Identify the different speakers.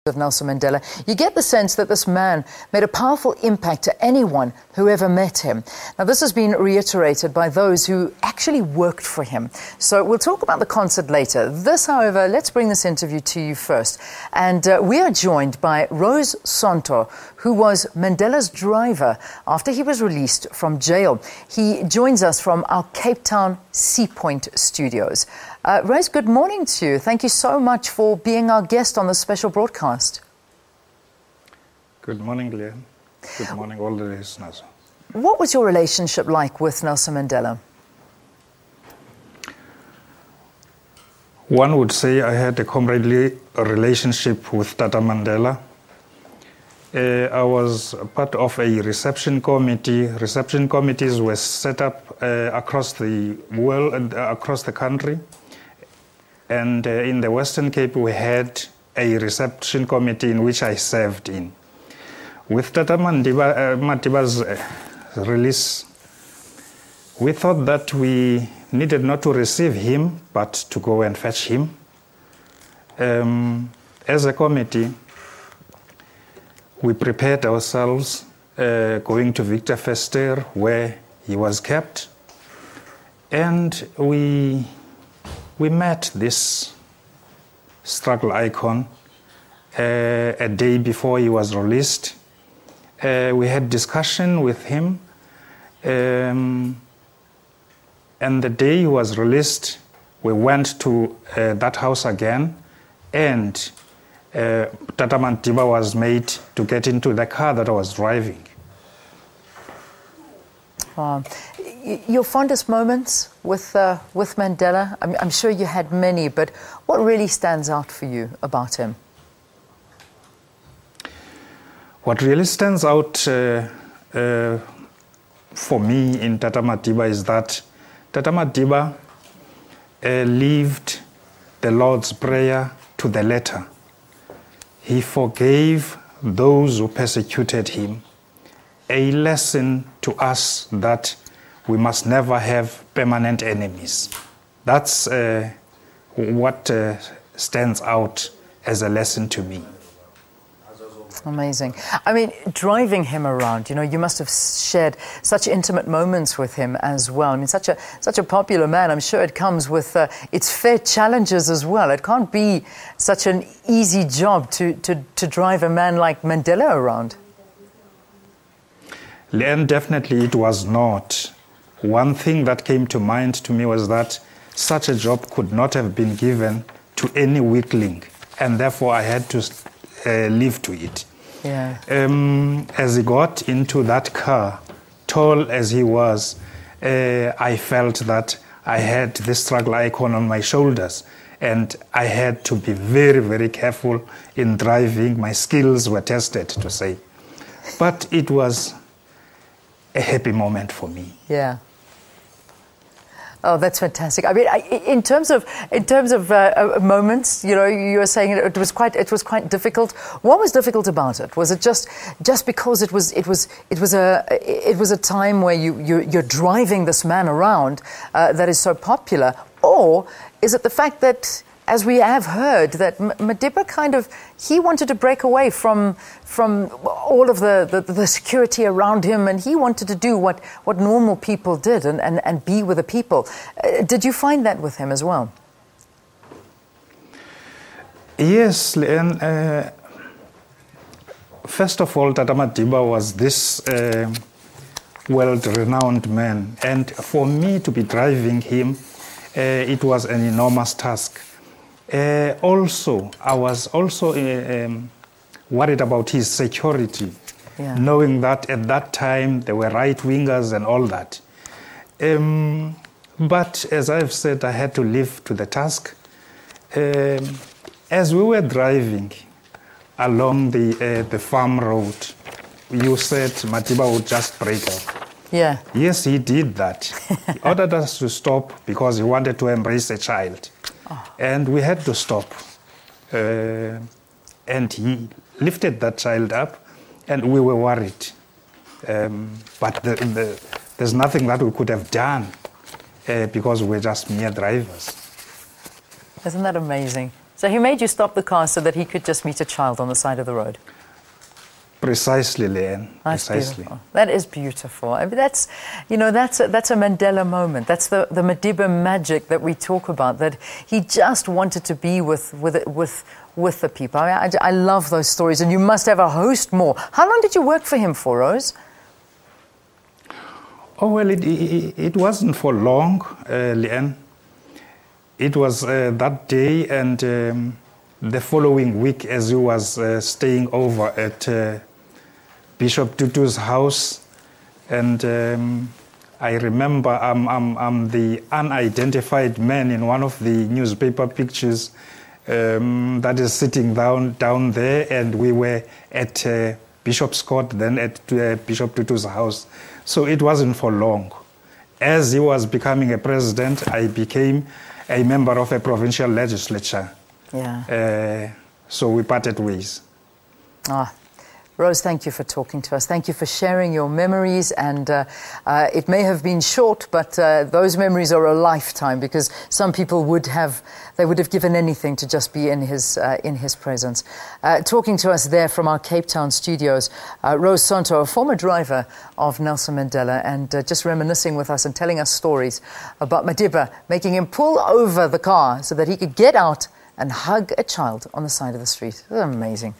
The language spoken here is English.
Speaker 1: Of Nelson Mandela, you get the sense that this man made a powerful impact to anyone who ever met him. Now, this has been reiterated by those who actually worked for him. So we'll talk about the concert later. This, however, let's bring this interview to you first. And we are joined by Roseberry Sonto, who was Mandela's driver after he was released from jail. He joins us from our Cape Town Sea Point studios. Rose, good morning to you. Thank you so much for being our guest on this special broadcast.
Speaker 2: Good morning, Leanne. Good morning, all the listeners.
Speaker 1: What was your relationship like with Nelson Mandela?
Speaker 2: One would say I had a comradely relationship with Tata Mandela. I was part of a reception committee. Reception committees were set up across the world and across the country. And in the Western Cape, we had a reception committee in which I served in. With Tata Madiba's release, we thought that we needed not to receive him, but to go and fetch him. As a committee, we prepared ourselves going to Victor Verster, where he was kept, and we met this struggle icon a day before he was released. We had discussion with him, and the day he was released, we went to that house again, and Tata Madiba was made to get into the car that I was driving.
Speaker 1: Your fondest moments with Mandela? I'm sure you had many, but what really stands out for you about him?
Speaker 2: What really stands out for me in Tata Madiba is that Tata Madiba lived the Lord's Prayer to the letter. He forgave those who persecuted him. A lesson to us that we must never have permanent enemies. That's what stands out as a lesson to me.
Speaker 1: Amazing. I mean, driving him around, you know, you must have shared such intimate moments with him as well. I mean, such a popular man. I'm sure it comes with its fair challenges as well. It can't be such an easy job to drive a man like Mandela around.
Speaker 2: And definitely it was not. One thing that came to mind to me was that such a job could not have been given to any weakling, and therefore I had to live to it.
Speaker 1: Yeah.
Speaker 2: As he got into that car, tall as he was, I felt that I had this struggle icon on my shoulders, and I had to be very, very careful in driving. My skills were tested, to say. But it was a happy moment for me.
Speaker 1: Yeah. Oh, that's fantastic. I mean, in terms of moments, you know, you were saying it was quite difficult. What was difficult about it? Was it just because it was a time where you're driving this man around that is so popular, or is it the fact that, as we have heard, that Madiba he wanted to break away from all of the security around him, and he wanted to do what normal people did and be with the people. Did you find that with him as well?
Speaker 2: Yes, and first of all, Tata Madiba was this world-renowned man, and for me to be driving him, it was an enormous task. Also, I was also worried about his security, knowing that at that time there were right-wingers and all that. But as I've said, I had to live to the task. As we were driving along the farm road, you said Madiba would just break up.
Speaker 1: Yeah.
Speaker 2: Yes, he did that. He ordered us to stop because he wanted to embrace a child. And we had to stop. And he lifted that child up, and we were worried. But there's nothing that we could have done because we're just mere drivers.
Speaker 1: Isn't that amazing? So he made you stop the car so that he could just meet a child on the side of the road.
Speaker 2: Precisely, Leanne.
Speaker 1: That's
Speaker 2: Precisely.
Speaker 1: beautiful. That is beautiful. I mean, that's, you know, that's a Mandela moment. That's the Madiba magic that we talk about, that he just wanted to be with the people. I mean, I love those stories, and you must have a host more. How long did you work for him for, Rose?
Speaker 2: Oh, well, it wasn't for long, Leanne. It was that day and the following week, as he was staying over at Bishop Tutu's house. And I remember I'm the unidentified man in one of the newspaper pictures that is sitting down there, and we were at Bishop's Court, then at Bishop Tutu's house. So it wasn't for long. As he was becoming a president, I became a member of a provincial legislature.
Speaker 1: Yeah.
Speaker 2: So we parted ways.
Speaker 1: Rose, thank you for talking to us. Thank you for sharing your memories. And it may have been short, but those memories are a lifetime, because some people would have given anything to just be in his presence. Talking to us there from our Cape Town studios, Rose Sonto, a former driver of Nelson Mandela, and just reminiscing with us and telling us stories about Madiba making him pull over the car so that he could get out and hug a child on the side of the street. Amazing.